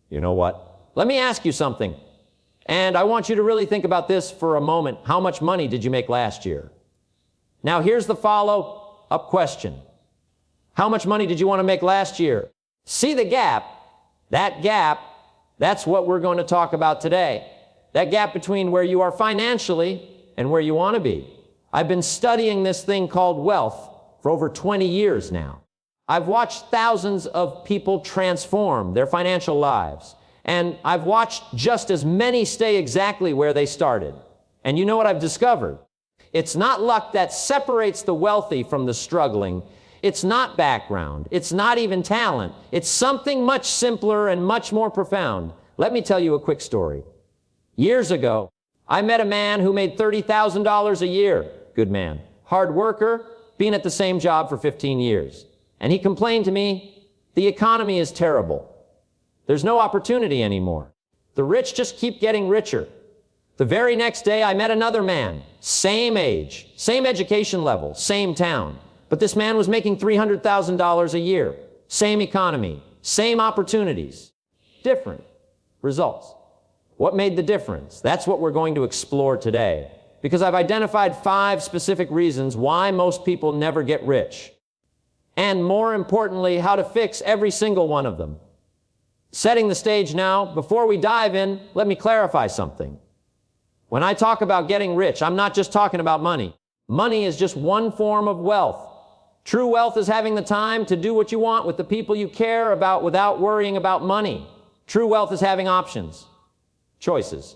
You know what? Let me ask you something. And I want you to really think about this for a moment. How much money did you make last year? Now here's the follow-up question. How much money did you want to make last year? See the gap? That gap, that's what we're going to talk about today. That gap between where you are financially and where you want to be. I've been studying this thing called wealth for over 20 years now. I've watched thousands of people transform their financial lives. And I've watched just as many stay exactly where they started. And you know what I've discovered? It's not luck that separates the wealthy from the struggling. It's not background. It's not even talent. It's something much simpler and much more profound. Let me tell you a quick story. Years ago, I met a man who made $30,000 a year. Good man. Hard worker, been at the same job for 15 years. And he complained to me, the economy is terrible. There's no opportunity anymore. The rich just keep getting richer. The very next day, I met another man, same age, same education level, same town. But this man was making $300,000 a year. Same economy, same opportunities, different results. What made the difference? That's what we're going to explore today. Because I've identified 5 specific reasons why most people never get rich. And more importantly, how to fix every single one of them. Setting the stage now, before we dive in, let me clarify something. When I talk about getting rich, I'm not just talking about money. Money is just one form of wealth. True wealth is having the time to do what you want with the people you care about without worrying about money. True wealth is having options, choices,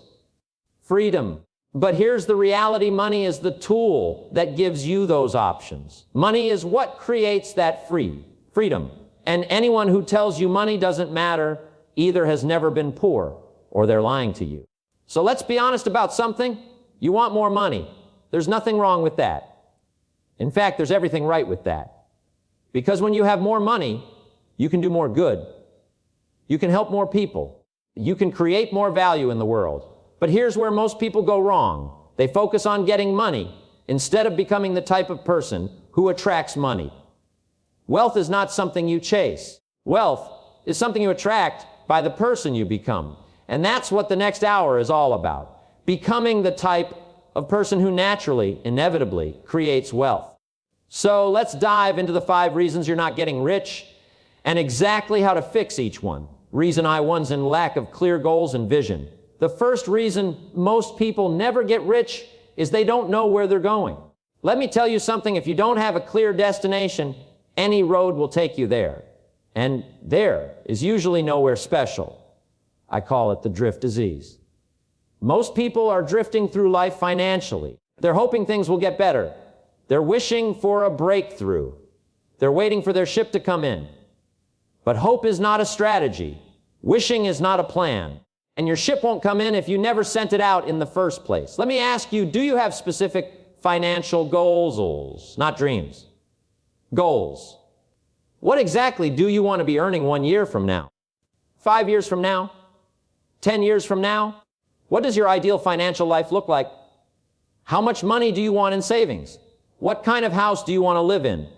freedom. But here's the reality, money is the tool that gives you those options. Money is what creates that freedom. And anyone who tells you money doesn't matter either has never been poor or they're lying to you. So let's be honest about something. You want more money. There's nothing wrong with that. In fact, there's everything right with that. Because when you have more money, you can do more good. You can help more people. You can create more value in the world. But here's where most people go wrong. They focus on getting money instead of becoming the type of person who attracts money. Wealth is not something you chase. Wealth is something you attract by the person you become. And that's what the next hour is all about. Becoming the type of person who naturally, inevitably creates wealth. So let's dive into the 5 reasons you're not getting rich and exactly how to fix each one. Reason I1's in lack of clear goals and vision. The first reason most people never get rich is they don't know where they're going. Let me tell you something, if you don't have a clear destination, any road will take you there. And there is usually nowhere special. I call it the drift disease. Most people are drifting through life financially. They're hoping things will get better. They're wishing for a breakthrough. They're waiting for their ship to come in. But hope is not a strategy. Wishing is not a plan. And your ship won't come in if you never sent it out in the first place. Let me ask you, do you have specific financial goals? Not dreams. Goals. What exactly do you want to be earning 1 year from now? 5 years from now? 10 years from now? What does your ideal financial life look like? How much money do you want in savings? What kind of house do you want to live in?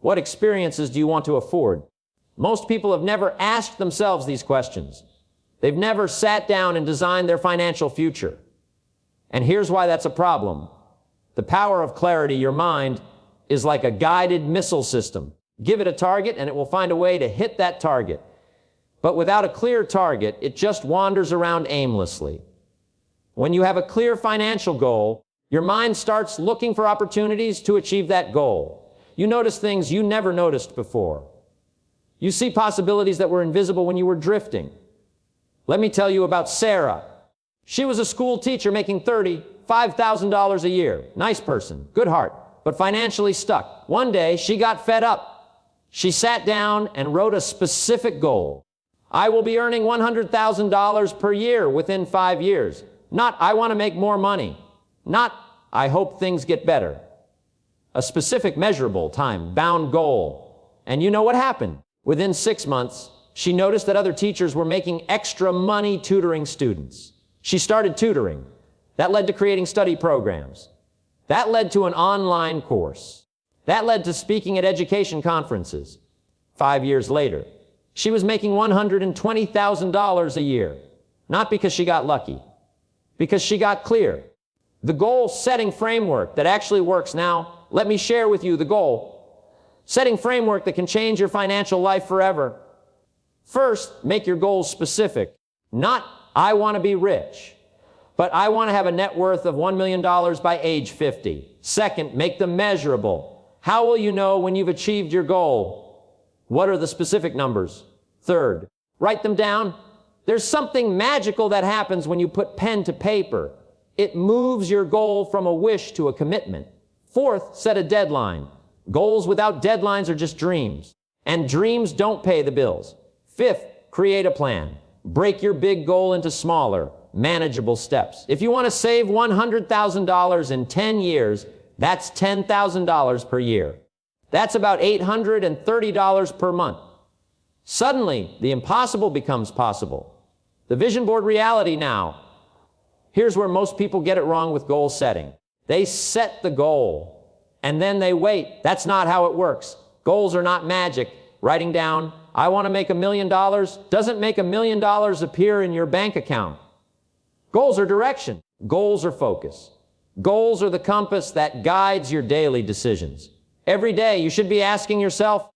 What experiences do you want to afford? Most people have never asked themselves these questions. They've never sat down and designed their financial future. And here's why that's a problem. The power of clarity, your mind, is like a guided missile system. Give it a target and it will find a way to hit that target. But without a clear target, it just wanders around aimlessly. When you have a clear financial goal, your mind starts looking for opportunities to achieve that goal. You notice things you never noticed before. You see possibilities that were invisible when you were drifting. Let me tell you about Sarah. She was a school teacher making $35,000 a year. Nice person, good heart, but financially stuck. One day, she got fed up. She sat down and wrote a specific goal. I will be earning $100,000 per year within 5 years. Not, I want to make more money. Not, I hope things get better. A specific, measurable, time-bound goal. And you know what happened? Within 6 months, she noticed that other teachers were making extra money tutoring students. She started tutoring. That led to creating study programs. That led to an online course. That led to speaking at education conferences. 5 years later, She was making $120,000 a year, not because she got lucky, because she got clear. The goal-setting framework that actually works now, let me share with you the goal-setting framework that can change your financial life forever. First, make your goals specific. Not, I want to be rich, but I want to have a net worth of $1 million by age 50. Second, make them measurable. How will you know when you've achieved your goal? What are the specific numbers? Third, write them down. There's something magical that happens when you put pen to paper. It moves your goal from a wish to a commitment. Fourth, set a deadline. Goals without deadlines are just dreams, and dreams don't pay the bills. Fifth, create a plan. Break your big goal into smaller, manageable steps. If you want to save $100,000 in 10 years, that's $10,000 per year. That's about $830 per month. Suddenly, the impossible becomes possible. The vision board reality now. Here's where most people get it wrong with goal setting. They set the goal, and then they wait. That's not how it works. Goals are not magic. Writing down, I want to make $1 million, doesn't make $1 million appear in your bank account. Goals are direction. Goals are focus. Goals are the compass that guides your daily decisions. Every day, you should be asking yourself,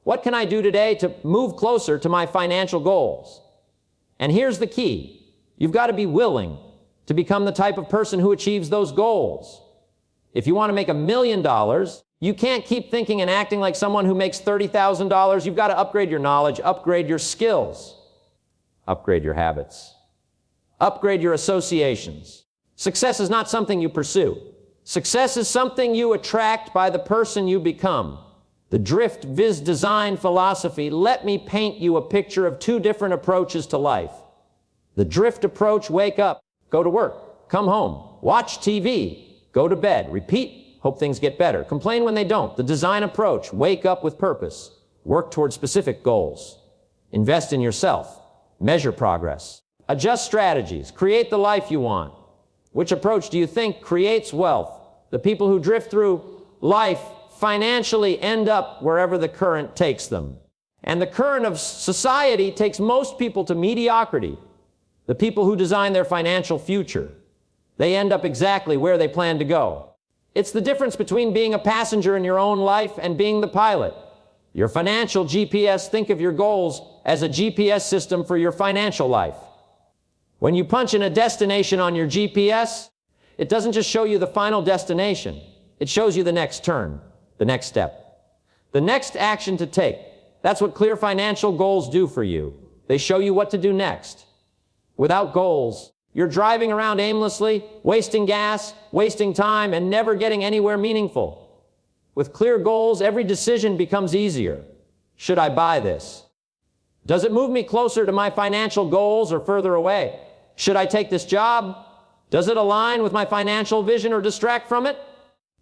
what can I do today to move closer to my financial goals? And here's the key. You've got to be willing to become the type of person who achieves those goals. If you want to make $1 million, you can't keep thinking and acting like someone who makes $30,000. You've got to upgrade your knowledge, upgrade your skills, upgrade your habits, upgrade your associations. Success is not something you pursue. Success is something you attract by the person you become. The drift viz design philosophy, let me paint you a picture of two different approaches to life. The drift approach, wake up, go to work, come home, watch TV, go to bed, repeat, hope things get better, complain when they don't. The design approach, wake up with purpose, work toward specific goals, invest in yourself, measure progress, adjust strategies, create the life you want. Which approach do you think creates wealth? The people who drift through life financially end up wherever the current takes them. And the current of society takes most people to mediocrity. The people who design their financial future, they end up exactly where they plan to go. It's the difference between being a passenger in your own life and being the pilot. Your financial GPS, think of your goals as a GPS system for your financial life. When you punch in a destination on your GPS, it doesn't just show you the final destination. It shows you the next turn, the next step, the next action to take. That's what clear financial goals do for you. They show you what to do next. Without goals, you're driving around aimlessly, wasting gas, wasting time, and never getting anywhere meaningful. With clear goals, every decision becomes easier. Should I buy this? Does it move me closer to my financial goals or further away? Should I take this job? Does it align with my financial vision or distract from it?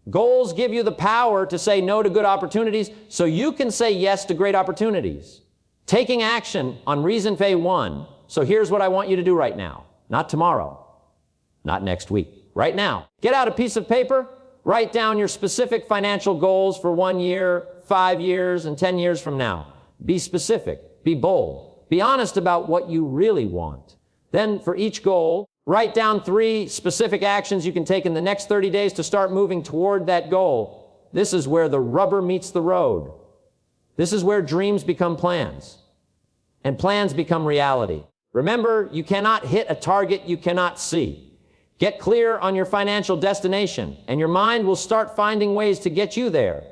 Goals give you the power to say no to good opportunities so you can say yes to great opportunities. Taking action on reason phase 1. So here's what I want you to do right now. Not tomorrow. Not next week. Right now. Get out a piece of paper. Write down your specific financial goals for 1 year, 5 years, and 10 years from now. Be specific. Be bold. Be honest about what you really want. Then for each goal, write down 3 specific actions you can take in the next 30 days to start moving toward that goal. This is where the rubber meets the road. This is where dreams become plans, and plans become reality. Remember, you cannot hit a target you cannot see. Get clear on your financial destination, and your mind will start finding ways to get you there.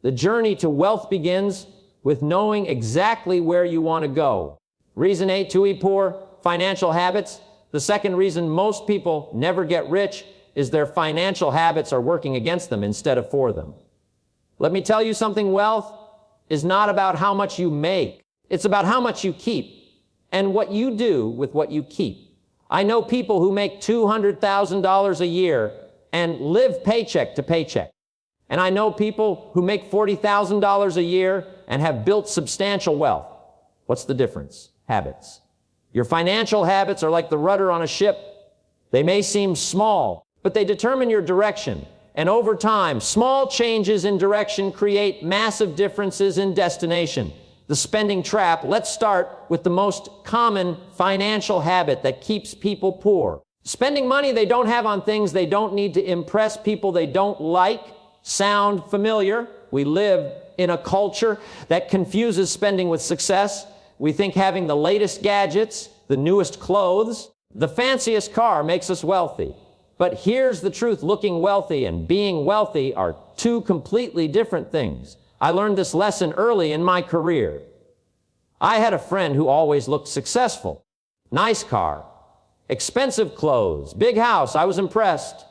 The journey to wealth begins with knowing exactly where you want to go. Reason 8, to be poor, financial habits. The second reason most people never get rich is their financial habits are working against them instead of for them. Let me tell you something, wealth is not about how much you make. It's about how much you keep and what you do with what you keep. I know people who make $200,000 a year and live paycheck to paycheck. And I know people who make $40,000 a year and have built substantial wealth. What's the difference? Habits. Your financial habits are like the rudder on a ship. They may seem small, but they determine your direction. And over time, small changes in direction create massive differences in destination. The the spending trap, let's start with the most common financial habit that keeps people poor. Spending money they don't have on things they don't need to impress people they don't like. Sound familiar? We live in a culture that confuses spending with success. We think having the latest gadgets, the newest clothes, the fanciest car makes us wealthy. But here's the truth, looking wealthy and being wealthy are two completely different things. I learned this lesson early in my career. I had a friend who always looked successful. Nice car, expensive clothes, big house. I was impressed.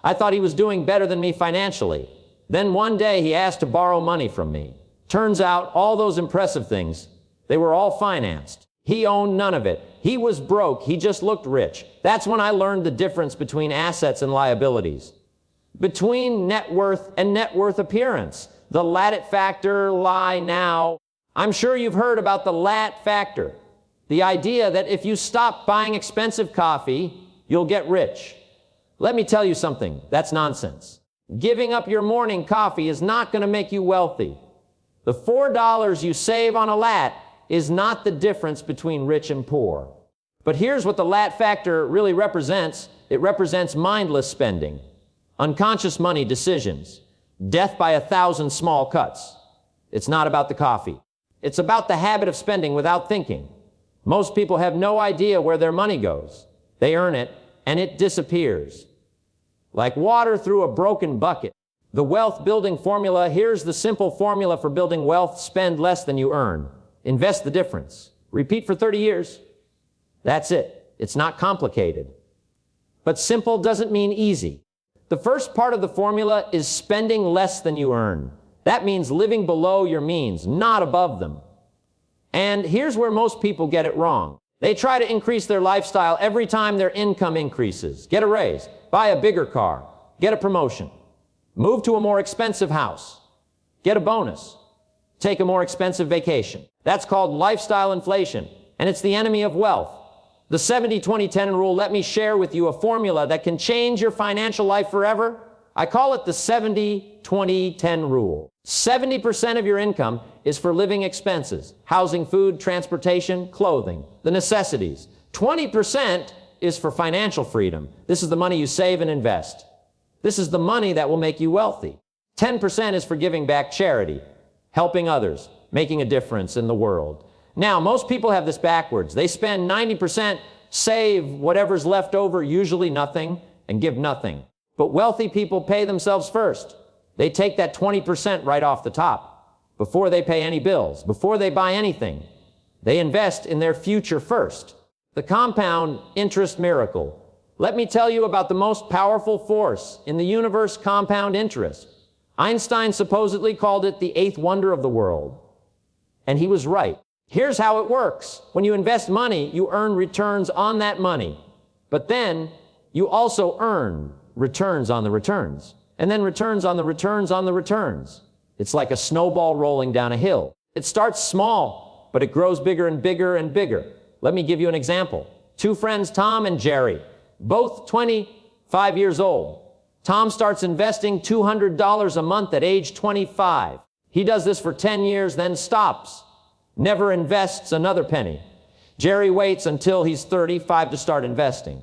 I thought he was doing better than me financially. Then one day he asked to borrow money from me. Turns out all those impressive things, they were all financed. He owned none of it. He was broke. He just looked rich. That's when I learned the difference between assets and liabilities, between net worth and net worth appearance. The lat factor, lie now. I'm sure you've heard about the lat factor. The idea that if you stop buying expensive coffee, you'll get rich. Let me tell you something, that's nonsense. Giving up your morning coffee is not going to make you wealthy. The $4 you save on a lat is not the difference between rich and poor. But here's what the lat factor really represents. It represents mindless spending, unconscious money decisions, death by 1,000 small cuts. It's not about the coffee. It's about the habit of spending without thinking. Most people have no idea where their money goes. They earn it, and it disappears. Like water through a broken bucket. The wealth building formula, here's the simple formula for building wealth: spend less than you earn. Invest the difference. Repeat for 30 years. That's it. It's not complicated. But simple doesn't mean easy. The first part of the formula is spending less than you earn. That means living below your means, not above them. And here's where most people get it wrong. They try to increase their lifestyle every time their income increases. Get a raise, buy a bigger car, get a promotion, move to a more expensive house, get a bonus, take a more expensive vacation. That's called lifestyle inflation, and it's the enemy of wealth. The 70-20-10 rule, let me share with you a formula that can change your financial life forever. I call it the 70-20-10 rule. 70% of your income is for living expenses, housing, food, transportation, clothing, the necessities. 20% is for financial freedom. This is the money you save and invest. This is the money that will make you wealthy. 10% is for giving back, charity, helping others, making a difference in the world. Now, most people have this backwards. They spend 90%, save whatever's left over, usually nothing, and give nothing. But wealthy people pay themselves first. They take that 20% right off the top, before they pay any bills, before they buy anything. They invest in their future first. The compound interest miracle. Let me tell you about the most powerful force in the universe: compound interest. Einstein supposedly called it the eighth wonder of the world. And he was right. Here's how it works. When you invest money, you earn returns on that money. But then you also earn returns on the returns. And then returns on the returns on the returns. It's like a snowball rolling down a hill. It starts small, but it grows bigger and bigger and bigger. Let me give you an example. Two friends, Tom and Jerry, both 25 years old. Tom starts investing $200 a month at age 25. He does this for 10 years, then stops. Never invests another penny. Jerry waits until he's 35 to start investing.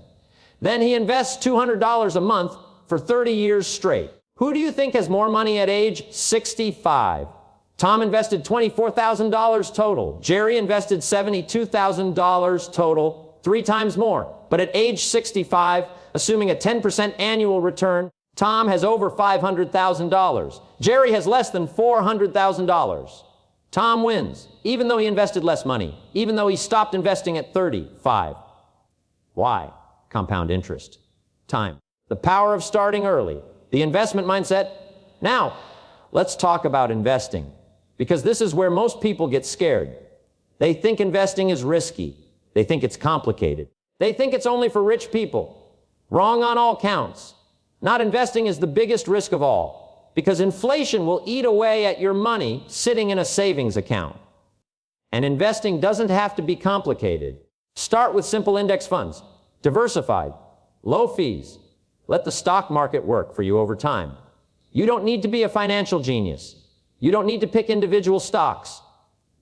Then he invests $200 a month for 30 years straight. Who do you think has more money at age 65? Tom invested $24,000 total. Jerry invested $72,000 total, 3 times more. But at age 65, assuming a 10% annual return, Tom has over $500,000. Jerry has less than $400,000. Tom wins, even though he invested less money, even though he stopped investing at 35. Why? Compound interest. Time. The power of starting early. The investment mindset. Now, let's talk about investing, because this is where most people get scared. They think investing is risky. They think it's complicated. They think it's only for rich people. Wrong on all counts. Not investing is the biggest risk of all, because inflation will eat away at your money sitting in a savings account. And investing doesn't have to be complicated. Start with simple index funds, diversified, low fees. Let the stock market work for you over time. You don't need to be a financial genius. You don't need to pick individual stocks.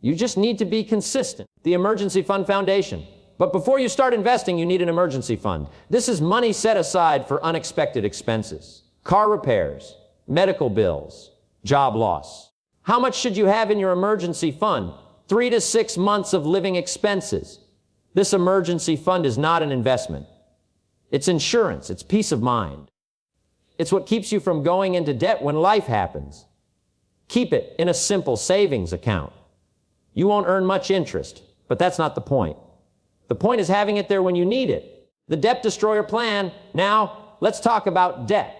You just need to be consistent. The Emergency Fund Foundation. But before you start investing, you need an emergency fund. This is money set aside for unexpected expenses. Car repairs, medical bills, job loss. How much should you have in your emergency fund? 3 to 6 months of living expenses. This emergency fund is not an investment. It's insurance. It's peace of mind. It's what keeps you from going into debt when life happens. Keep it in a simple savings account. You won't earn much interest, but that's not the point. The point is having it there when you need it. The debt destroyer plan. Now, let's talk about debt,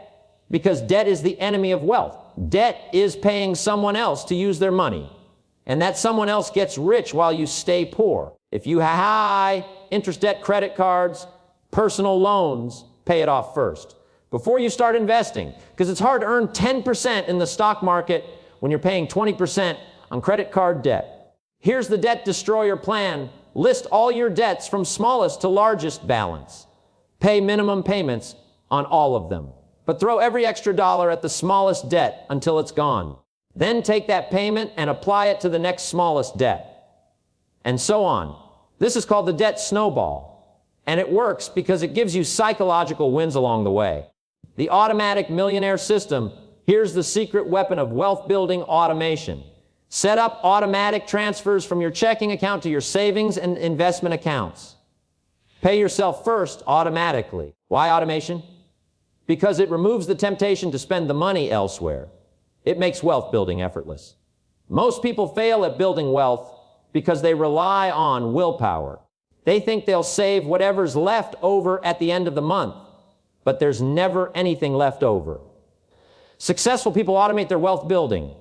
because debt is the enemy of wealth. Debt is paying someone else to use their money, and that someone else gets rich while you stay poor. If you have high interest debt, credit cards, personal loans, pay it off first before you start investing, because it's hard to earn 10% in the stock market when you're paying 20% on credit card debt. Here's the debt destroyer plan. List all your debts from smallest to largest balance. Pay minimum payments on all of them, but throw every extra dollar at the smallest debt until it's gone. Then take that payment and apply it to the next smallest debt, and so on. This is called the debt snowball, and it works because it gives you psychological wins along the way. The automatic millionaire system. Here's the secret weapon of wealth building automation. Set up automatic transfers from your checking account to your savings and investment accounts. Pay yourself first automatically. Why automation? Because it removes the temptation to spend the money elsewhere. It makes wealth building effortless. Most people fail at building wealth because they rely on willpower. They think they'll save whatever's left over at the end of the month, but there's never anything left over. Successful people automate their wealth building.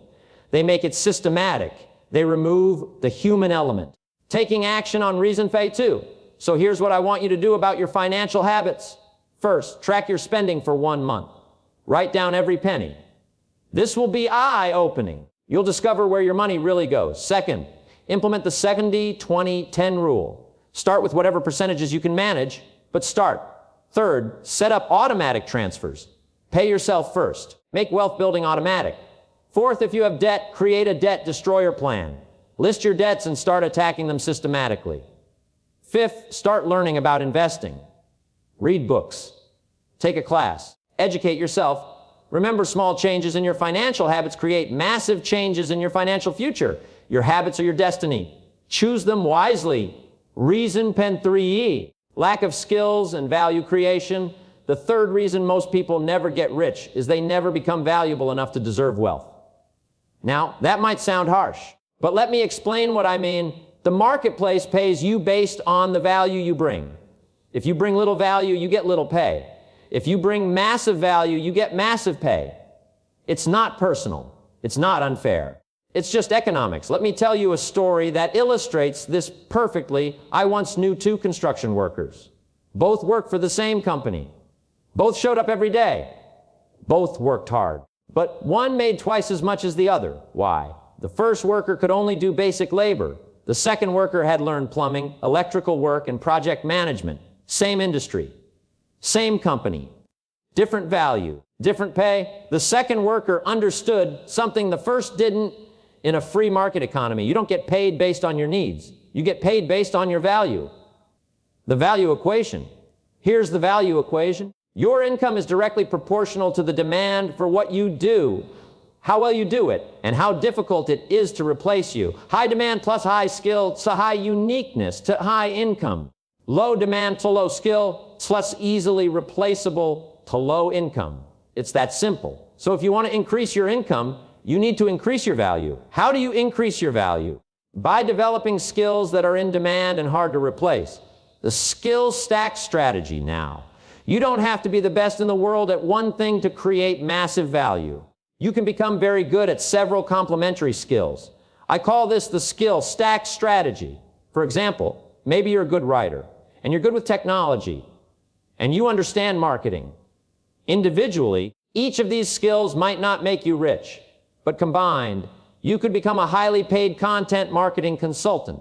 They make it systematic. They remove the human element. Taking action on reason fay too. So here's what I want you to do about your financial habits. First, track your spending for 1 month. Write down every penny. This will be eye-opening. You'll discover where your money really goes. Second, implement the 70-20-10 rule. Start with whatever percentages you can manage, but start. Third, set up automatic transfers. Pay yourself first. Make wealth building automatic. Fourth, if you have debt, create a debt destroyer plan. List your debts and start attacking them systematically. Fifth, start learning about investing. Read books. Take a class. Educate yourself. Remember, small changes in your financial habits create massive changes in your financial future. Your habits are your destiny. Choose them wisely. Reason pen 3E. Lack of skills and value creation. The third reason most people never get rich is they never become valuable enough to deserve wealth. Now, that might sound harsh, but let me explain what I mean. The marketplace pays you based on the value you bring. If you bring little value, you get little pay. If you bring massive value, you get massive pay. It's not personal. It's not unfair. It's just economics. Let me tell you a story that illustrates this perfectly. I once knew 2 construction workers. Both worked for the same company. Both showed up every day. Both worked hard. But one made twice as much as the other. Why? The first worker could only do basic labor. The second worker had learned plumbing, electrical work, and project management. Same industry. Same company. Different value. Different pay. The second worker understood something the first didn't. In a free market economy, you don't get paid based on your needs. You get paid based on your value. The value equation. Here's the value equation. Your income is directly proportional to the demand for what you do, how well you do it, and how difficult it is to replace you. High demand plus high skill to high uniqueness to high income. Low demand to low skill plus easily replaceable to low income. It's that simple. So if you want to increase your income, you need to increase your value. How do you increase your value? By developing skills that are in demand and hard to replace. The skill stack strategy now. You don't have to be the best in the world at one thing to create massive value. You can become very good at several complementary skills. I call this the skill stack strategy. For example, maybe you're a good writer, and you're good with technology, and you understand marketing. Individually, each of these skills might not make you rich, but combined, you could become a highly paid content marketing consultant.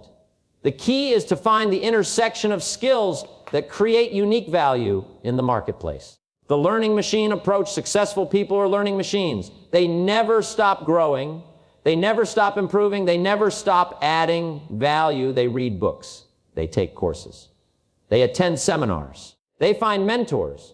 The key is to find the intersection of skills that create unique value in the marketplace. The learning machine approach. Successful people are learning machines. They never stop growing. They never stop improving. They never stop adding value. They read books. They take courses. They attend seminars. They find mentors.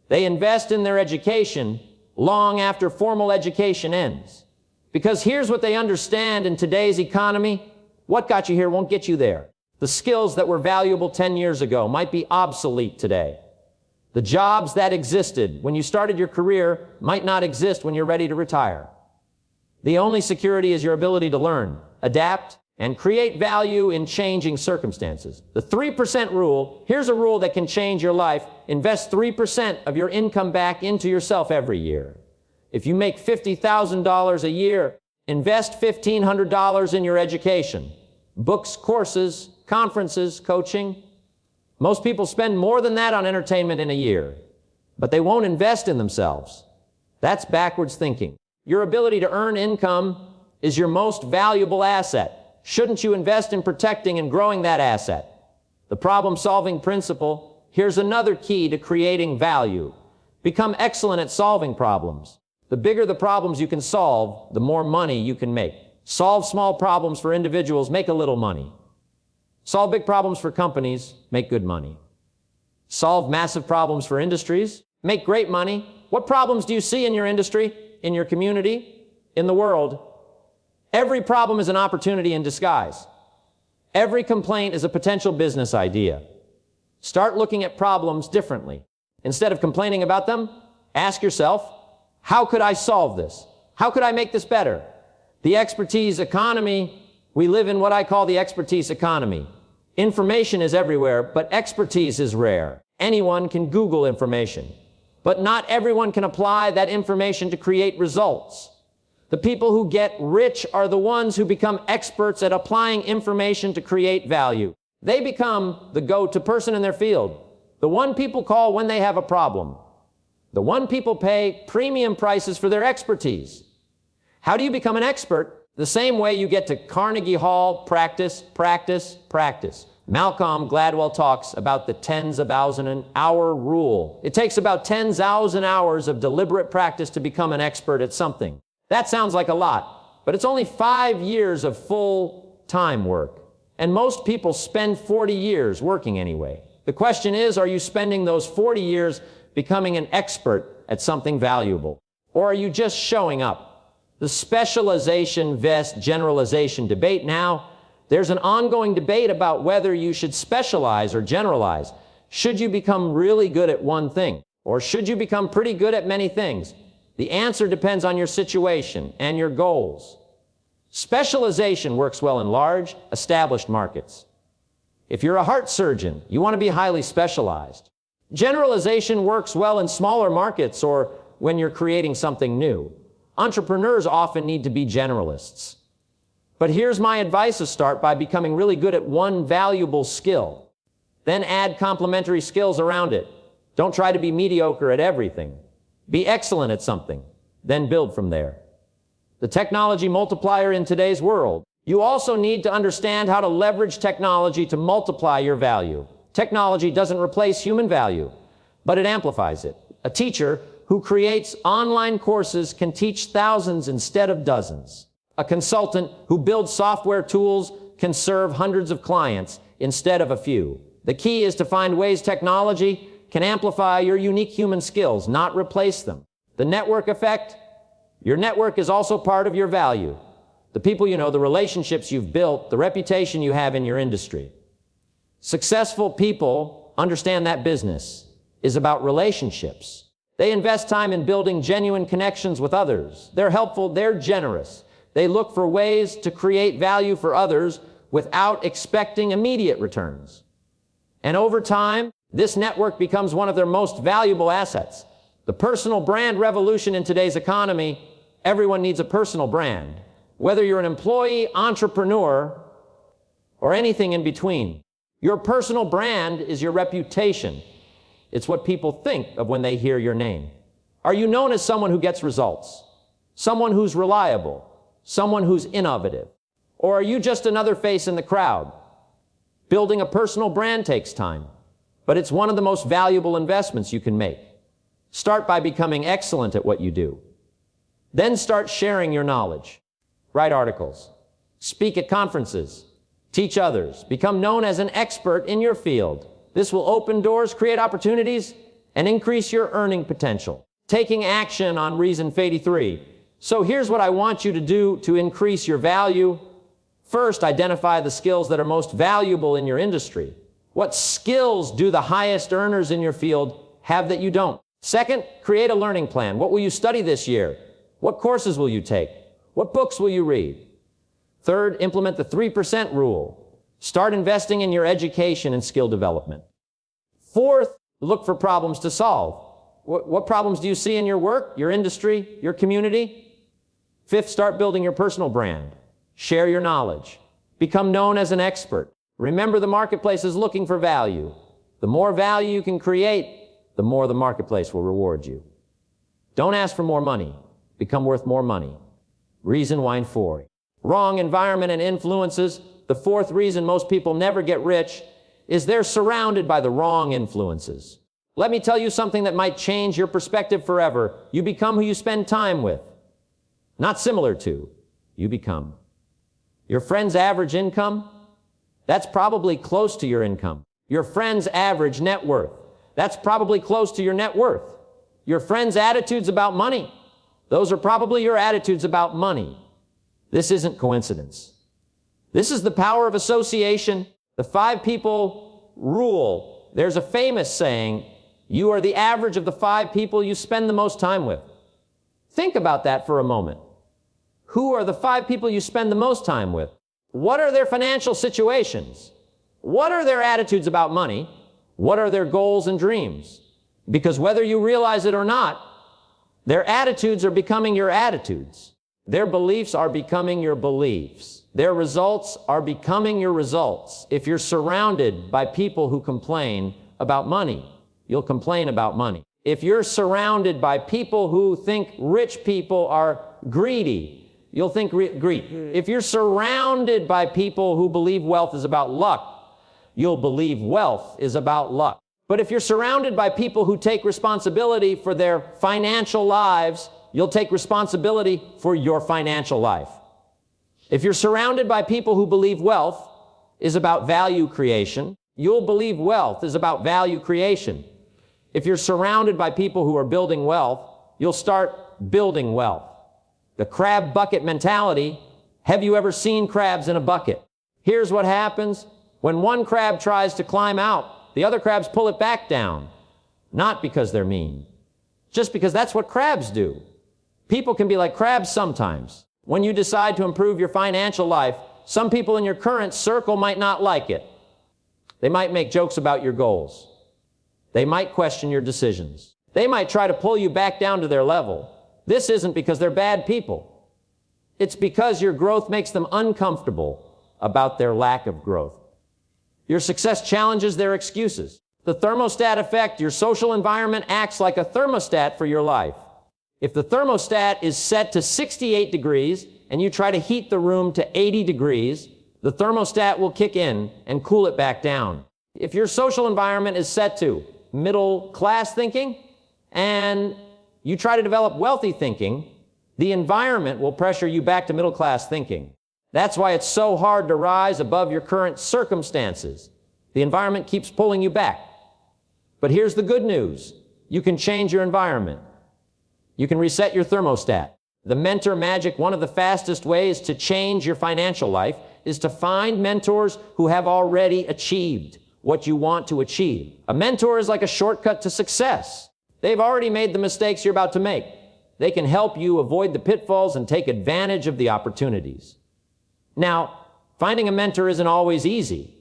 They invest in their education long after formal education ends. Because here's what they understand in today's economy: what got you here won't get you there. The skills that were valuable 10 years ago might be obsolete today. The jobs that existed when you started your career might not exist when you're ready to retire. The only security is your ability to learn, adapt, and create value in changing circumstances. The 3% rule: here's a rule that can change your life. Invest 3% of your income back into yourself every year. If you make $50,000 a year, invest $1,500 in your education. Books, courses, conferences, coaching. Most people spend more than that on entertainment in a year, but they won't invest in themselves. That's backwards thinking. Your ability to earn income is your most valuable asset. Shouldn't you invest in protecting and growing that asset? The problem-solving principle: here's another key to creating value. Become excellent at solving problems. The bigger the problems you can solve, the more money you can make. Solve small problems for individuals, make a little money. Solve big problems for companies, make good money. Solve massive problems for industries, make great money. What problems do you see in your industry, in your community, in the world? Every problem is an opportunity in disguise. Every complaint is a potential business idea. Start looking at problems differently. Instead of complaining about them, ask yourself, how could I solve this? How could I make this better? The expertise economy, we live in what I call the expertise economy. Information is everywhere, but expertise is rare. Anyone can Google information, but not everyone can apply that information to create results. The people who get rich are the ones who become experts at applying information to create value. They become the go-to person in their field, the one people call when they have a problem, the one people pay premium prices for their expertise. How do you become an expert? The same way you get to Carnegie Hall: practice, practice, practice. Malcolm Gladwell talks about the 10,000 hour rule. It takes about 10,000 hours of deliberate practice to become an expert at something. That sounds like a lot, but it's only 5 years of full-time work. And most people spend 40 years working anyway. The question is, are you spending those 40 years becoming an expert at something valuable? Or are you just showing up? The specialization vs. generalization debate now, there's an ongoing debate about whether you should specialize or generalize. Should you become really good at one thing? Or should you become pretty good at many things? The answer depends on your situation and your goals. Specialization works well in large, established markets. If you're a heart surgeon, you want to be highly specialized. Generalization works well in smaller markets or when you're creating something new. Entrepreneurs often need to be generalists. But here's my advice to start by becoming really good at one valuable skill. Then add complementary skills around it. Don't try to be mediocre at everything. Be excellent at something, then build from there. The technology multiplier in today's world. You also need to understand how to leverage technology to multiply your value. Technology doesn't replace human value, but it amplifies it. A teacher who creates online courses can teach thousands instead of dozens. A consultant who builds software tools can serve hundreds of clients instead of a few. The key is to find ways technology can amplify your unique human skills, not replace them. The network effect. Your network is also part of your value. The people you know, the relationships you've built, the reputation you have in your industry. Successful people understand that business is about relationships. They invest time in building genuine connections with others. They're helpful, they're generous. They look for ways to create value for others without expecting immediate returns. And over time, this network becomes one of their most valuable assets. The personal brand revolution in today's economy, everyone needs a personal brand. Whether you're an employee, entrepreneur, or anything in between. Your personal brand is your reputation. It's what people think of when they hear your name. Are you known as someone who gets results? Someone who's reliable? Someone who's innovative? Or are you just another face in the crowd? Building a personal brand takes time, but it's one of the most valuable investments you can make. Start by becoming excellent at what you do. Then start sharing your knowledge. Write articles. Speak at conferences. Teach others. Become known as an expert in your field. This will open doors, create opportunities, and increase your earning potential. Taking action on reason 83. So here's what I want you to do to increase your value. First, identify the skills that are most valuable in your industry. What skills do the highest earners in your field have that you don't? Second, create a learning plan. What will you study this year? What courses will you take? What books will you read? Third, implement the 3% rule. Start investing in your education and skill development. Fourth, look for problems to solve. What problems do you see in your work, your industry, your community? Fifth, start building your personal brand. Share your knowledge. Become known as an expert. Remember, the marketplace is looking for value. The more value you can create, the more the marketplace will reward you. Don't ask for more money. Become worth more money. Reason wine 4. Wrong environment and influences. The fourth reason most people never get rich is they're surrounded by the wrong influences. Let me tell you something that might change your perspective forever. You become who you spend time with. Not similar to, you become. Your friend's average income, that's probably close to your income. Your friend's average net worth, that's probably close to your net worth. Your friend's attitudes about money, those are probably your attitudes about money. This isn't coincidence. This is the power of association. The 5 people rule. There's a famous saying, you are the average of the 5 people you spend the most time with. Think about that for a moment. Who are the 5 people you spend the most time with? What are their financial situations? What are their attitudes about money? What are their goals and dreams? Because whether you realize it or not, their attitudes are becoming your attitudes. Their beliefs are becoming your beliefs. Their results are becoming your results. If you're surrounded by people who complain about money, you'll complain about money. If you're surrounded by people who think rich people are greedy, you'll think greed. If you're surrounded by people who believe wealth is about luck, you'll believe wealth is about luck. But if you're surrounded by people who take responsibility for their financial lives, you'll take responsibility for your financial life. If you're surrounded by people who believe wealth is about value creation, you'll believe wealth is about value creation. If you're surrounded by people who are building wealth, you'll start building wealth. The crab bucket mentality. Have you ever seen crabs in a bucket? Here's what happens. When one crab tries to climb out, the other crabs pull it back down. Not because they're mean, just because that's what crabs do. People can be like crabs sometimes. When you decide to improve your financial life, some people in your current circle might not like it. They might make jokes about your goals. They might question your decisions. They might try to pull you back down to their level. This isn't because they're bad people. It's because your growth makes them uncomfortable about their lack of growth. Your success challenges their excuses. The thermostat effect, your social environment acts like a thermostat for your life. If the thermostat is set to 68 degrees and you try to heat the room to 80 degrees, the thermostat will kick in and cool it back down. If your social environment is set to middle class thinking and you try to develop wealthy thinking, the environment will pressure you back to middle class thinking. That's why it's so hard to rise above your current circumstances. The environment keeps pulling you back. But here's the good news. You can change your environment. You can reset your thermostat. The mentor magic, one of the fastest ways to change your financial life is to find mentors who have already achieved what you want to achieve. A mentor is like a shortcut to success. They've already made the mistakes you're about to make. They can help you avoid the pitfalls and take advantage of the opportunities. Now, finding a mentor isn't always easy.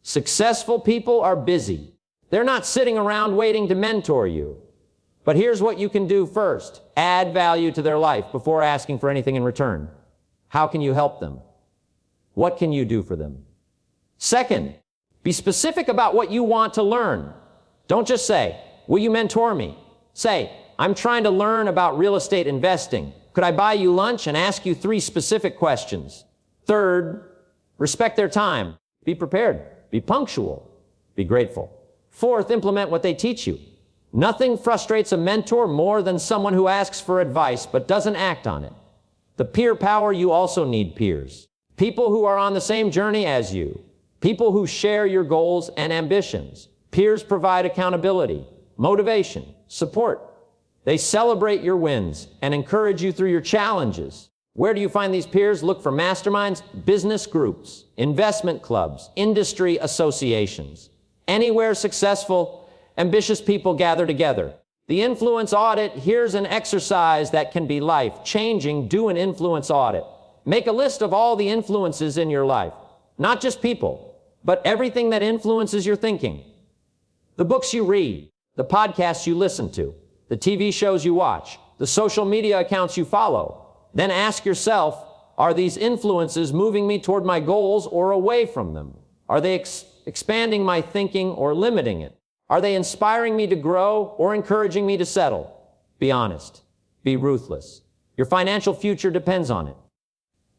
Successful people are busy. They're not sitting around waiting to mentor you. But here's what you can do first. Add value to their life before asking for anything in return. How can you help them? What can you do for them? Second, be specific about what you want to learn. Don't just say, will you mentor me? Say, I'm trying to learn about real estate investing. Could I buy you lunch and ask you 3 specific questions? Third, respect their time. Be prepared. Be punctual. Be grateful. Fourth, implement what they teach you. Nothing frustrates a mentor more than someone who asks for advice but doesn't act on it. The peer power, you also need peers. People who are on the same journey as you. People who share your goals and ambitions. Peers provide accountability, motivation, support. They celebrate your wins and encourage you through your challenges. Where do you find these peers? Look for masterminds, business groups, investment clubs, industry associations. Anywhere successful, ambitious people gather together. The influence audit, here's an exercise that can be life-changing. Do an influence audit. Make a list of all the influences in your life. Not just people, but everything that influences your thinking. The books you read, the podcasts you listen to, the TV shows you watch, the social media accounts you follow. Then ask yourself, are these influences moving me toward my goals or away from them? Are they expanding my thinking or limiting it? Are they inspiring me to grow or encouraging me to settle? Be honest. Be ruthless. Your financial future depends on it.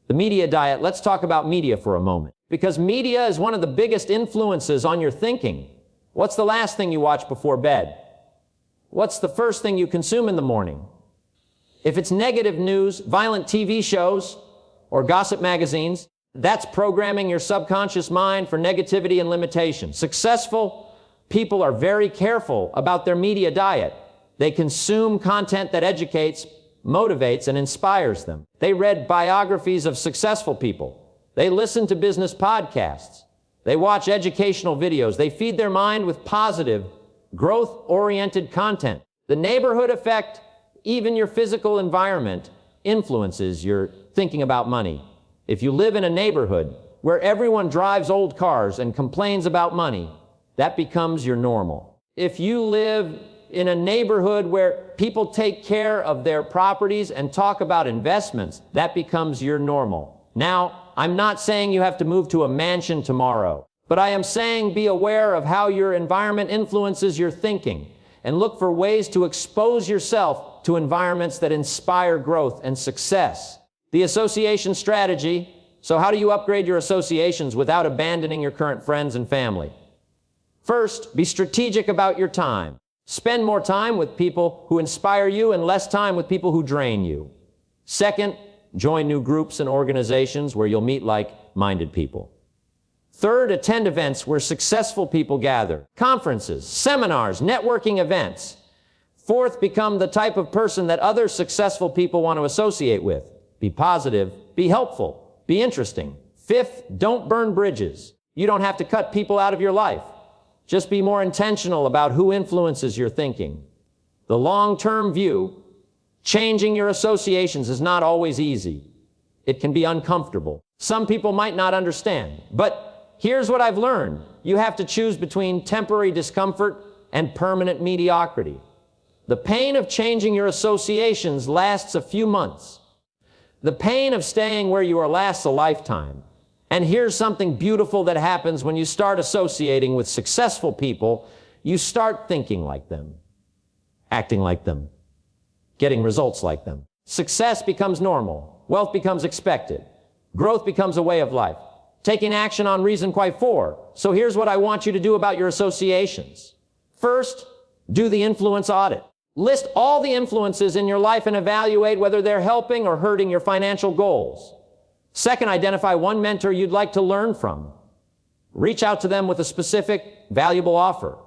The media diet, let's talk about media for a moment. Because media is one of the biggest influences on your thinking. What's the last thing you watch before bed? What's the first thing you consume in the morning? If it's negative news, violent TV shows, or gossip magazines, that's programming your subconscious mind for negativity and limitation. Successful people are very careful about their media diet. They consume content that educates, motivates, and inspires them. They read biographies of successful people. They listen to business podcasts. They watch educational videos. They feed their mind with positive, growth-oriented content. The neighborhood effect, even your physical environment, influences your thinking about money. If you live in a neighborhood where everyone drives old cars and complains about money, that becomes your normal. If you live in a neighborhood where people take care of their properties and talk about investments, that becomes your normal. Now, I'm not saying you have to move to a mansion tomorrow, but I am saying be aware of how your environment influences your thinking and look for ways to expose yourself to environments that inspire growth and success. The association strategy. So how do you upgrade your associations without abandoning your current friends and family? First, be strategic about your time. Spend more time with people who inspire you and less time with people who drain you. Second, join new groups and organizations where you'll meet like-minded people. Third, attend events where successful people gather. Conferences, seminars, networking events. Fourth, become the type of person that other successful people want to associate with. Be positive, be helpful, be interesting. Fifth, don't burn bridges. You don't have to cut people out of your life. Just be more intentional about who influences your thinking. The long-term view, changing your associations is not always easy. It can be uncomfortable. Some people might not understand, but here's what I've learned. You have to choose between temporary discomfort and permanent mediocrity. The pain of changing your associations lasts a few months. The pain of staying where you are lasts a lifetime. And here's something beautiful that happens when you start associating with successful people. You start thinking like them, acting like them, getting results like them. Success becomes normal. Wealth becomes expected. Growth becomes a way of life. Taking action on reason quite four. So here's what I want you to do about your associations. First, do the influence audit. List all the influences in your life and evaluate whether they're helping or hurting your financial goals. Second, identify one mentor you'd like to learn from. Reach out to them with a specific, valuable offer.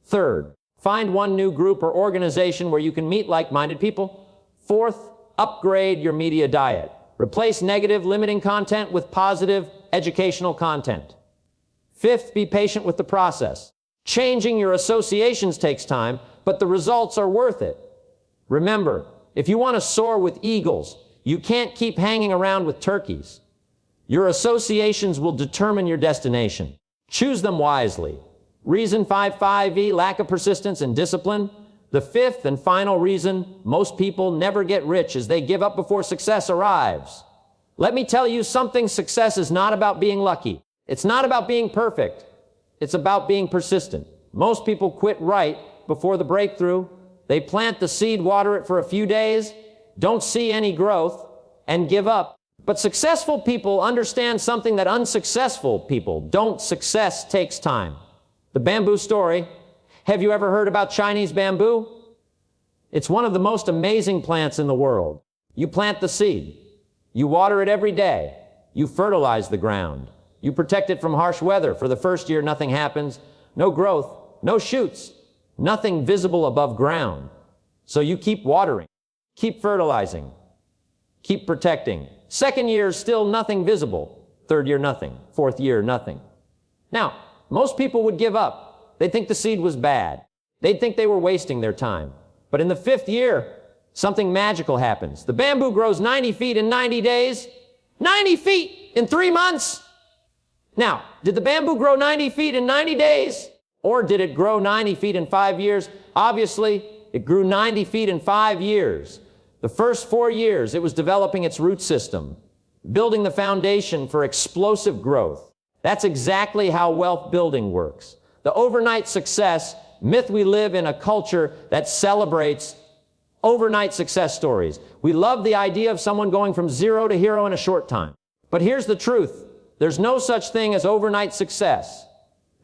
Third, find one new group or organization where you can meet like-minded people. Fourth, upgrade your media diet. Replace negative, limiting content with positive, educational content. Fifth, be patient with the process. Changing your associations takes time, but the results are worth it. Remember, if you want to soar with eagles, you can't keep hanging around with turkeys. Your associations will determine your destination. Choose them wisely. Reason 5.5e, lack of persistence and discipline. The fifth and final reason most people never get rich is they give up before success arrives. Let me tell you something, success is not about being lucky. It's not about being perfect. It's about being persistent. Most people quit right before the breakthrough. They plant the seed, water it for a few days, don't see any growth, and give up. But successful people understand something that unsuccessful people don't. Success takes time. The bamboo story. Have you ever heard about Chinese bamboo? It's one of the most amazing plants in the world. You plant the seed. You water it every day. You fertilize the ground. You protect it from harsh weather. For the first year, nothing happens. No growth, no shoots, nothing visible above ground. So you keep watering, keep fertilizing, keep protecting. Second year, still nothing visible. Third year, nothing. Fourth year, nothing. Now, most people would give up. They'd think the seed was bad. They'd think they were wasting their time. But in the fifth year, something magical happens. The bamboo grows 90 feet in 90 days. 90 feet in 3 months. Now, did the bamboo grow 90 feet in 90 days? Or did it grow 90 feet in 5 years? Obviously, it grew 90 feet in 5 years. The first 4 years, it was developing its root system, building the foundation for explosive growth. That's exactly how wealth building works. The overnight success myth. We live in a culture that celebrates overnight success stories. We love the idea of someone going from zero to hero in a short time. But here's the truth. There's no such thing as overnight success.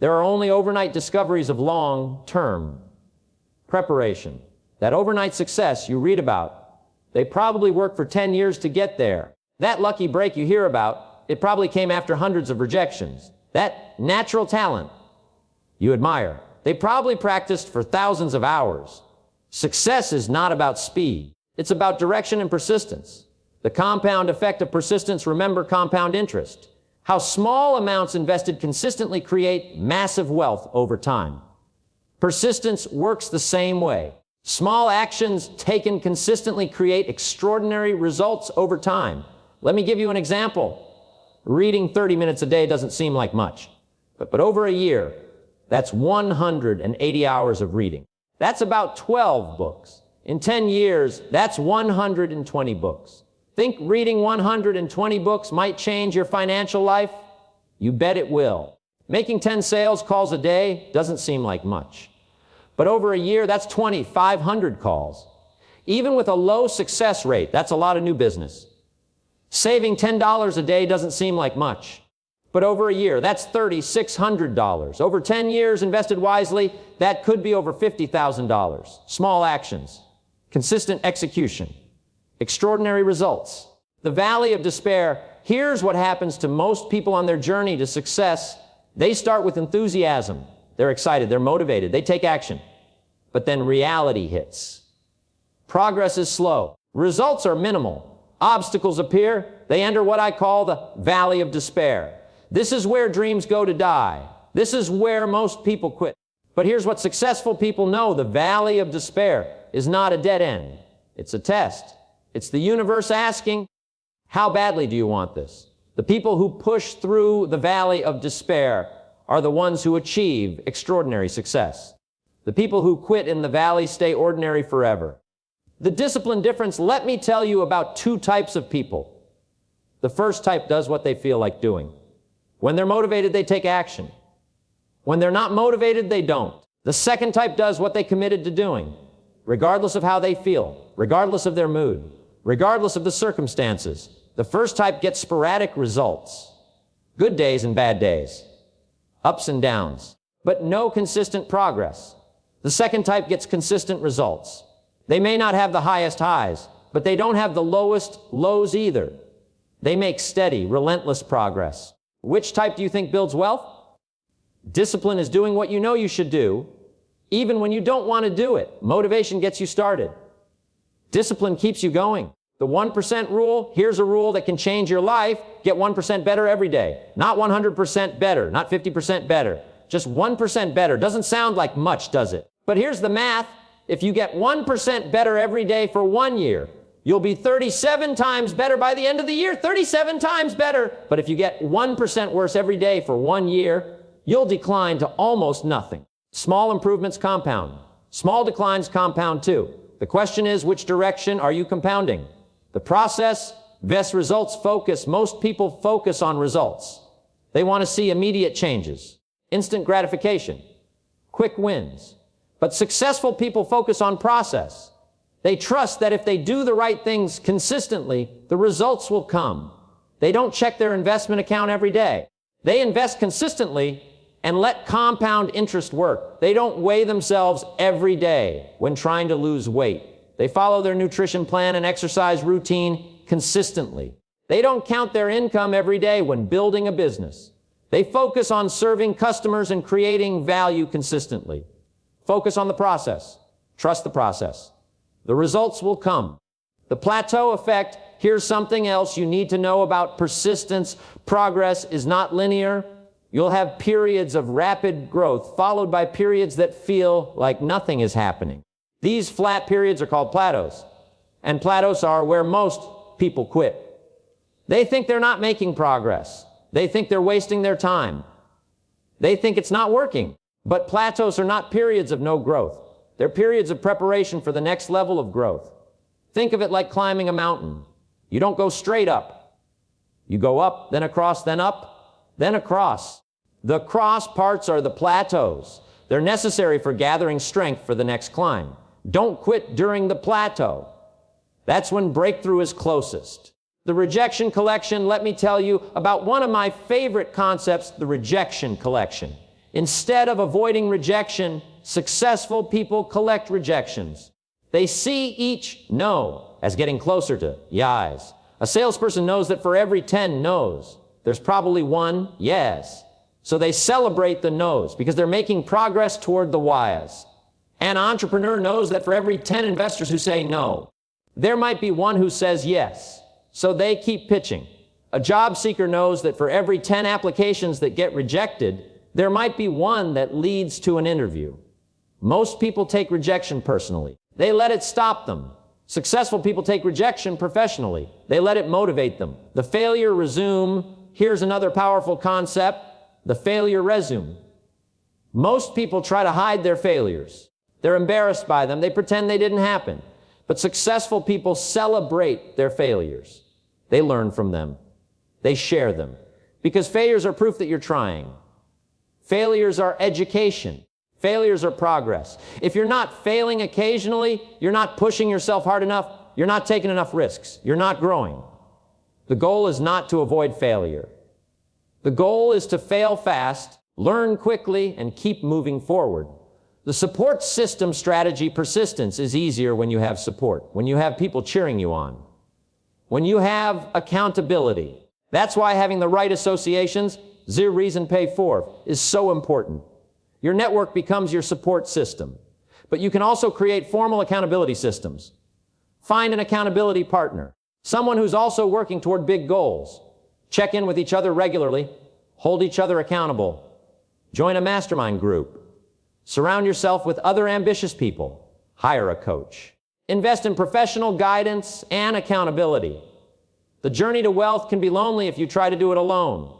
There are only overnight discoveries of long-term preparation. That overnight success you read about, they probably worked for 10 years to get there. That lucky break you hear about, it probably came after hundreds of rejections. That natural talent you admire, they probably practiced for thousands of hours. Success is not about speed. It's about direction and persistence. The compound effect of persistence, remember compound interest. How small amounts invested consistently create massive wealth over time. Persistence works the same way. Small actions taken consistently create extraordinary results over time. Let me give you an example. Reading 30 minutes a day doesn't seem like much, but over a year, that's 180 hours of reading. That's about 12 books. In 10 years, that's 120 books. Think reading 120 books might change your financial life? You bet it will. Making 10 sales calls a day doesn't seem like much. But over a year, that's 2,500 calls. Even with a low success rate, that's a lot of new business. Saving $10 a day doesn't seem like much. But over a year, that's $3,600. Over 10 years invested wisely, that could be over $50,000. Small actions, consistent execution, extraordinary results. The valley of despair, here's what happens to most people on their journey to success. They start with enthusiasm. They're excited, they're motivated, they take action. But then reality hits. Progress is slow. Results are minimal. Obstacles appear. They enter what I call the valley of despair. This is where dreams go to die. This is where most people quit. But here's what successful people know. The valley of despair is not a dead end. It's a test. It's the universe asking, how badly do you want this? The people who push through the valley of despair are the ones who achieve extraordinary success. The people who quit in the valley stay ordinary forever. The discipline difference, let me tell you about two types of people. The first type does what they feel like doing. When they're motivated, they take action. When they're not motivated, they don't. The second type does what they committed to doing, regardless of how they feel, regardless of their mood, regardless of the circumstances. The first type gets sporadic results, good days and bad days, ups and downs, but no consistent progress. The second type gets consistent results. They may not have the highest highs, but they don't have the lowest lows either. They make steady, relentless progress. Which type do you think builds wealth? Discipline is doing what you know you should do, even when you don't want to do it. Motivation gets you started. Discipline keeps you going. The 1% rule, here's a rule that can change your life. Get 1% better every day. Not 100% better, not 50% better. Just 1% better. Doesn't sound like much, does it? But here's the math. If you get 1% better every day for 1 year, you'll be 37 times better by the end of the year. 37 times better. But if you get 1% worse every day for 1 year, you'll decline to almost nothing. Small improvements compound. Small declines compound too. The question is, which direction are you compounding? The process, best results focus. Most people focus on results. They want to see immediate changes, instant gratification, quick wins. But successful people focus on process. They trust that if they do the right things consistently, the results will come. They don't check their investment account every day. They invest consistently and let compound interest work. They don't weigh themselves every day when trying to lose weight. They follow their nutrition plan and exercise routine consistently. They don't count their income every day when building a business. They focus on serving customers and creating value consistently. Focus on the process. Trust the process. The results will come. The plateau effect, here's something else you need to know about persistence. Progress is not linear. You'll have periods of rapid growth followed by periods that feel like nothing is happening. These flat periods are called plateaus, and plateaus are where most people quit. They think they're not making progress. They think they're wasting their time. They think it's not working. But plateaus are not periods of no growth. They're periods of preparation for the next level of growth. Think of it like climbing a mountain. You don't go straight up. You go up, then across, then up, then across. The cross parts are the plateaus. They're necessary for gathering strength for the next climb. Don't quit during the plateau. That's when breakthrough is closest. The rejection collection, let me tell you about one of my favorite concepts, the rejection collection. Instead of avoiding rejection, successful people collect rejections. They see each no as getting closer to yes. A salesperson knows that for every 10 no's, there's probably one yes. So they celebrate the no's because they're making progress toward the whys. An entrepreneur knows that for every 10 investors who say no, there might be one who says yes. So they keep pitching. A job seeker knows that for every 10 applications that get rejected, there might be one that leads to an interview. Most people take rejection personally. They let it stop them. Successful people take rejection professionally. They let it motivate them. The failure resume. Here's another powerful concept, the failure resume. Most people try to hide their failures. They're embarrassed by them. They pretend they didn't happen. But successful people celebrate their failures. They learn from them. They share them. Because failures are proof that you're trying. Failures are education. Failures are progress. If you're not failing occasionally, you're not pushing yourself hard enough, you're not taking enough risks, you're not growing. The goal is not to avoid failure. The goal is to fail fast, learn quickly, and keep moving forward. The support system strategy persistence is easier when you have support, when you have people cheering you on, when you have accountability. That's why having the right associations, zero reason pay for, is so important. Your network becomes your support system. But you can also create formal accountability systems. Find an accountability partner, someone who's also working toward big goals. Check in with each other regularly. Hold each other accountable. Join a mastermind group. Surround yourself with other ambitious people. Hire a coach. Invest in professional guidance and accountability. The journey to wealth can be lonely if you try to do it alone.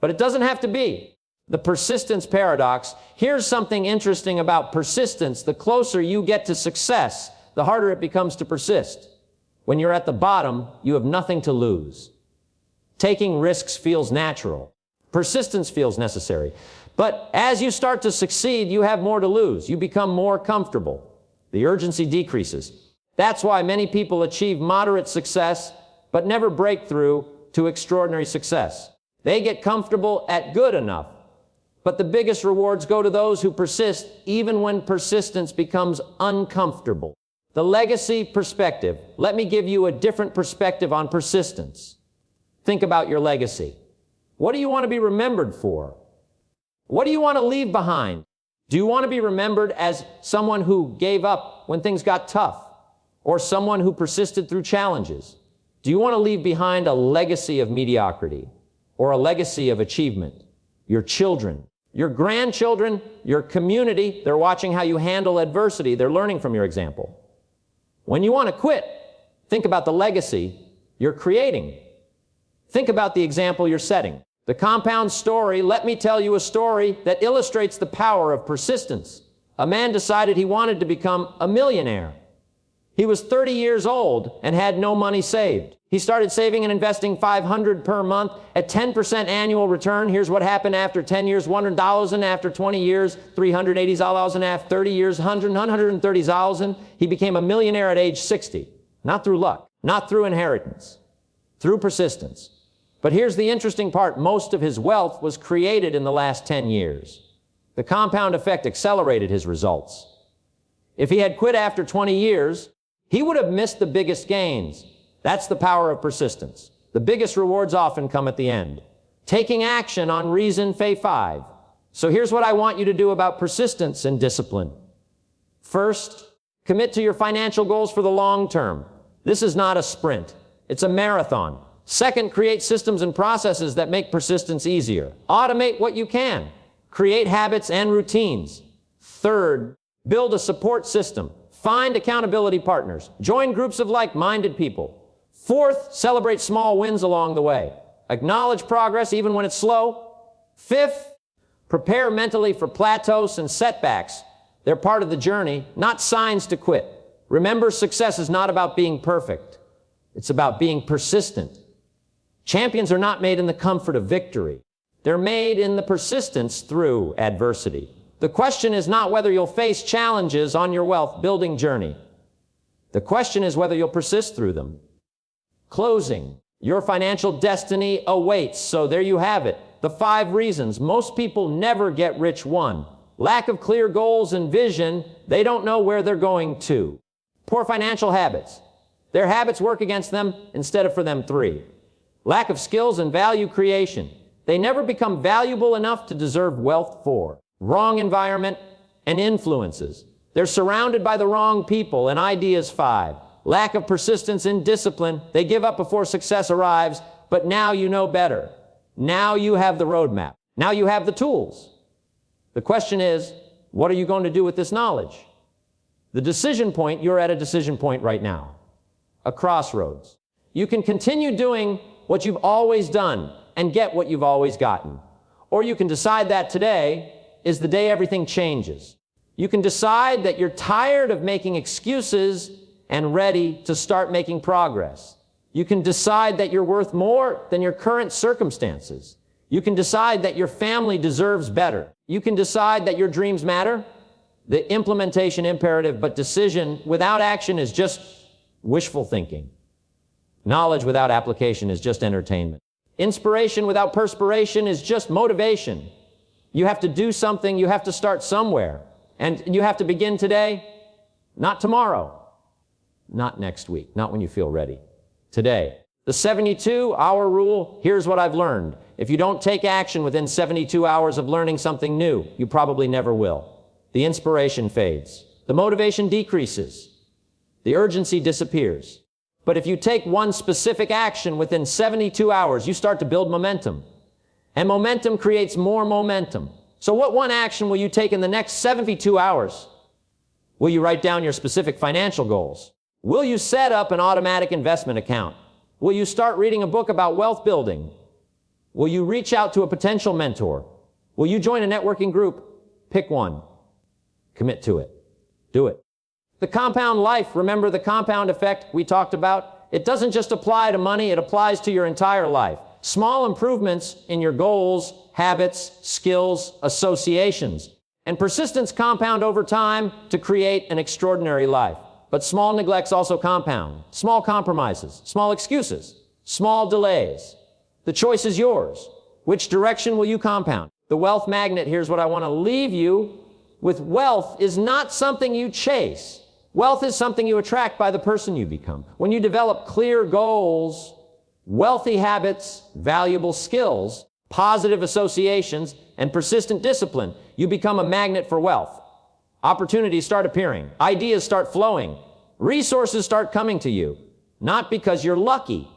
But it doesn't have to be. The persistence paradox. Here's something interesting about persistence. The closer you get to success, the harder it becomes to persist. When you're at the bottom, you have nothing to lose. Taking risks feels natural. Persistence feels necessary. But as you start to succeed, you have more to lose. You become more comfortable. The urgency decreases. That's why many people achieve moderate success, but never break through to extraordinary success. They get comfortable at good enough. But the biggest rewards go to those who persist, even when persistence becomes uncomfortable. The legacy perspective. Let me give you a different perspective on persistence. Think about your legacy. What do you want to be remembered for? What do you want to leave behind? Do you want to be remembered as someone who gave up when things got tough, or someone who persisted through challenges? Do you want to leave behind a legacy of mediocrity or a legacy of achievement? Your children, your grandchildren, your community, they're watching how you handle adversity. They're learning from your example. When you want to quit, think about the legacy you're creating. Think about the example you're setting. The compound story, let me tell you a story that illustrates the power of persistence. A man decided he wanted to become a millionaire. He was 30 years old and had no money saved. He started saving and investing $500 per month at 10% annual return. Here's what happened after 10 years, $100,000. After 20 years, $380,000. After 30 years, $130,000. He became a millionaire at age 60. Not through luck, not through inheritance, through persistence. But here's the interesting part. Most of his wealth was created in the last 10 years. The compound effect accelerated his results. If he had quit after 20 years, he would have missed the biggest gains. That's the power of persistence. The biggest rewards often come at the end. Taking action on reason, Fay 5. So here's what I want you to do about persistence and discipline. First, commit to your financial goals for the long term. This is not a sprint. It's a marathon. Second, create systems and processes that make persistence easier. Automate what you can. Create habits and routines. Third, build a support system. Find accountability partners. Join groups of like-minded people. Fourth, celebrate small wins along the way. Acknowledge progress even when it's slow. Fifth, prepare mentally for plateaus and setbacks. They're part of the journey, not signs to quit. Remember, success is not about being perfect. It's about being persistent. Champions are not made in the comfort of victory. They're made in the persistence through adversity. The question is not whether you'll face challenges on your wealth building journey. The question is whether you'll persist through them. Closing. Your financial destiny awaits. So there you have it. The 5 reasons most people never get rich. 1. Lack of clear goals and vision. They don't know where they're going to. Poor financial habits. Their habits work against them instead of for them. 3. Lack of skills and value creation. They never become valuable enough to deserve wealth. 4. Wrong environment and influences. They're surrounded by the wrong people and ideas. 5. Lack of persistence and discipline. They give up before success arrives, but now you know better. Now you have the roadmap. Now you have the tools. The question is, what are you going to do with this knowledge? The decision point, you're at a decision point right now. A crossroads. You can continue doing what you've always done and get what you've always gotten. Or you can decide that today is the day everything changes. You can decide that you're tired of making excuses and ready to start making progress. You can decide that you're worth more than your current circumstances. You can decide that your family deserves better. You can decide that your dreams matter. The implementation imperative, but decision without action is just wishful thinking. Knowledge without application is just entertainment. Inspiration without perspiration is just motivation. You have to do something, you have to start somewhere. And you have to begin today, not tomorrow. Not next week, not when you feel ready. Today. The 72-hour rule, here's what I've learned. If you don't take action within 72 hours of learning something new, you probably never will. The inspiration fades. The motivation decreases. The urgency disappears. But if you take one specific action within 72 hours, you start to build momentum. And momentum creates more momentum. So what one action will you take in the next 72 hours? Will you write down your specific financial goals? Will you set up an automatic investment account? Will you start reading a book about wealth building? Will you reach out to a potential mentor? Will you join a networking group? Pick one. Commit to it. Do it. The compound life, remember the compound effect we talked about? It doesn't just apply to money, it applies to your entire life. Small improvements in your goals, habits, skills, associations, and persistence compound over time to create an extraordinary life. But small neglects also compound. Small compromises, small excuses, small delays. The choice is yours. Which direction will you compound? The wealth magnet, here's what I want to leave you with. Wealth is not something you chase. Wealth is something you attract by the person you become. When you develop clear goals, wealthy habits, valuable skills, positive associations, and persistent discipline, you become a magnet for wealth. Opportunities start appearing. Ideas start flowing. Resources start coming to you. Not because you're lucky,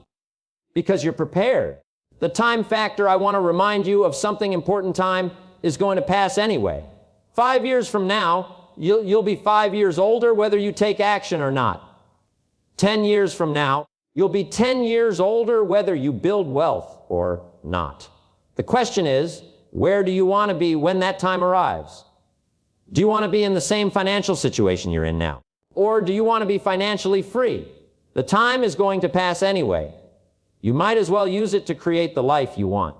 because you're prepared. The time factor, I want to remind you of something important. Time is going to pass anyway. 5 years from now, you'll be 5 years older whether you take action or not. 10 years from now, you'll be 10 years older whether you build wealth or not. The question is, where do you want to be when that time arrives? Do you want to be in the same financial situation you're in now? Or do you want to be financially free? The time is going to pass anyway. You might as well use it to create the life you want.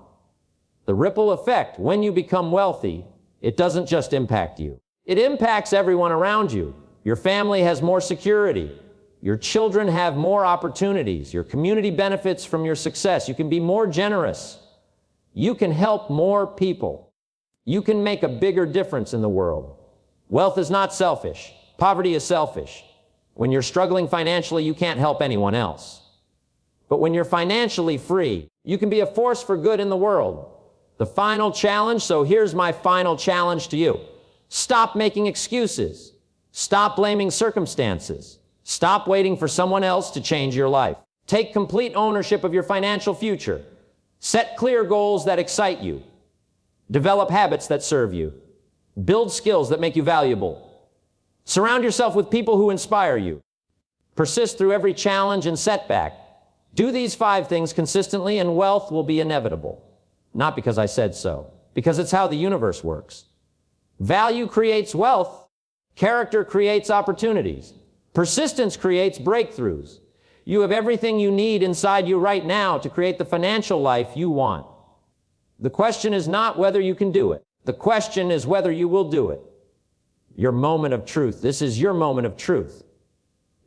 The ripple effect, when you become wealthy, it doesn't just impact you. It impacts everyone around you. Your family has more security. Your children have more opportunities. Your community benefits from your success. You can be more generous. You can help more people. You can make a bigger difference in the world. Wealth is not selfish. Poverty is selfish. When you're struggling financially, you can't help anyone else. But when you're financially free, you can be a force for good in the world. The final challenge, so here's my final challenge to you. Stop making excuses. Stop blaming circumstances. Stop waiting for someone else to change your life. Take complete ownership of your financial future. Set clear goals that excite you. Develop habits that serve you. Build skills that make you valuable. Surround yourself with people who inspire you. Persist through every challenge and setback. Do these 5 things consistently and wealth will be inevitable. Not because I said so, because it's how the universe works. Value creates wealth. Character creates opportunities. Persistence creates breakthroughs. You have everything you need inside you right now to create the financial life you want. The question is not whether you can do it. The question is whether you will do it. Your moment of truth. This is your moment of truth.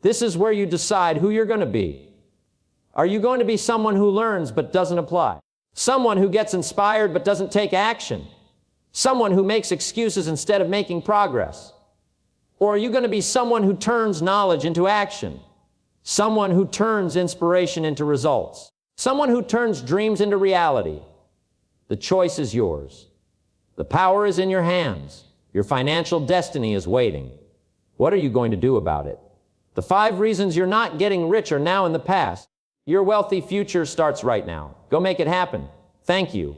This is where you decide who you're going to be. Are you going to be someone who learns but doesn't apply? Someone who gets inspired but doesn't take action? Someone who makes excuses instead of making progress? Or are you going to be someone who turns knowledge into action? Someone who turns inspiration into results? Someone who turns dreams into reality? The choice is yours. The power is in your hands. Your financial destiny is waiting. What are you going to do about it? The 5 reasons you're not getting rich are now in the past. Your wealthy future starts right now. Go make it happen. Thank you.